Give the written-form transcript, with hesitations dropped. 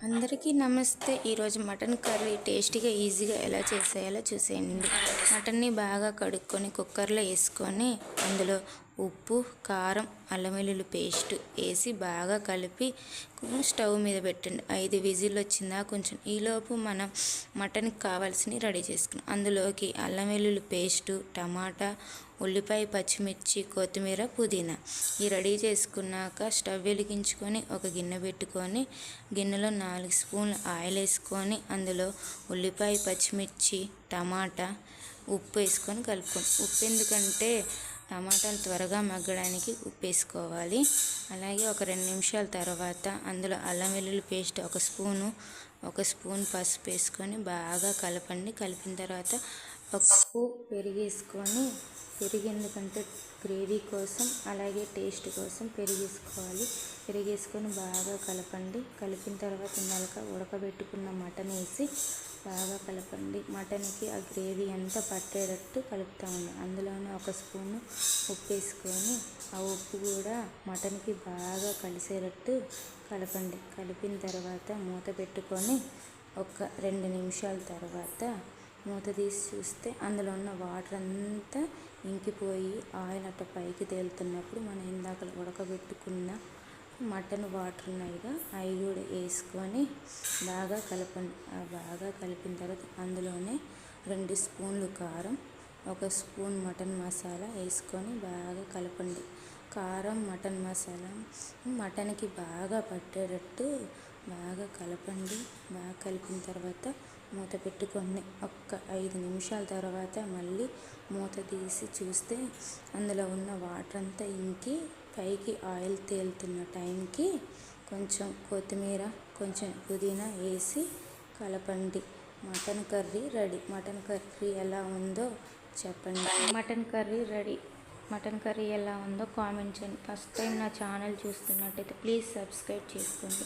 అందరికీ నమస్తే. ఈరోజు మటన్ కర్రీ టేస్టీగా ఈజీగా ఎలా చేసేయాలో చూసేయండి. మటన్ని బాగా కడుక్కొని కుక్కర్లో వేసుకొని అందులో ఉప్పు, కారం, అల్లం వెల్లుల్లి పేస్ట్ వేసి బాగా కలిపి స్టవ్ మీద పెట్టండి. 5 విజిల్ వచ్చిందా కొంచెం ఈలోపు మనం మటన్కి కావాల్సినవి రెడీ చేసుకున్నాం. అందులోకి అల్లం వెల్లుల్లి పేస్టు, టమాటా, ఉల్లిపాయ, పచ్చిమిర్చి, కొత్తిమీర, పుదీనా ఈ రెడీ చేసుకున్నాక స్టవ్ వెలిగించుకొని ఒక గిన్నె పెట్టుకొని గిన్నెలో 4 స్పూన్లు ఆయిల్ వేసుకొని అందులో ఉల్లిపాయ, పచ్చిమిర్చి, టమాటా, ఉప్పు వేసుకొని కలుపుకొని ఉప్పు ఎందుకంటే టమాటాలు త్వరగా మగ్గడానికి ఉప్పు వేసుకోవాలి. అలాగే ఒక 2 నిమిషాల తర్వాత అందులో అల్లం వెల్లుల్లి పేస్ట్ ఒక స్పూన్ పసుపు వేసుకొని బాగా కలపండి. కలిపిన తర్వాత ఒక పెరుగు వేసుకొని పెరుగు ఎందుకంటే గ్రేవీ కోసం అలాగే టేస్ట్ కోసం పెరిగేసుకోవాలి. పెరిగేసుకొని బాగా కలపండి. కలిపిన తర్వాత ఉడకబెట్టుకున్న మటన్ వేసి బాగా కలపండి. మటన్కి ఆ గ్రేవీ అంతా పట్టేటట్టు కలుపుతూ ఉండండి. అందులోనే ఒక స్పూను ఉప్పు వేసుకొని ఆ ఉప్పు కూడా మటన్కి బాగా కలిసేటట్టు కలపండి. కలిపిన తర్వాత మూత పెట్టుకొని ఒక 2 నిమిషాల తర్వాత మూత తీసి చూస్తే అందులో ఉన్న వాటర్ అంతా ఇంకిపోయి ఆయిల్ అట్ట పైకి తేలుతున్నప్పుడు మనం ఇందాక ఉడకబెట్టుకున్న మటన్ వాటర్ ఉన్నాయిగా అవి కూడా వేసుకొని బాగా కలపండి. బాగా కలిపిన తర్వాత అందులోనే 2 స్పూన్లు కారం, 1 స్పూన్ మటన్ మసాలా వేసుకొని బాగా కలపండి. కారం, మటన్ మసాలా మటన్కి బాగా పట్టేటట్టు బాగా కలపండి. బాగా కలిపిన తర్వాత మూత పెట్టుకొని ఒక్క 5 నిమిషాల తర్వాత మళ్ళీ మూత తీసి చూస్తే అందులో ఉన్న వాటర్ అంతా ఇంకి పైకి ఆయిల్ తేలుతున్న టైంకి కొంచెం కొత్తిమీర, కొంచెం పుదీనా వేసి కలపండి. Mutton curry ready. Mutton curry ఎలా ఉందో చెప్పండి. Mutton curry ready. Mutton curry ఎలా ఉందో కామెంట్ చేయండి. ఫస్ట్ టైం నా ఛానల్ చూస్తున్నట్టయితే ప్లీజ్ సబ్స్క్రైబ్ చేసుకోండి.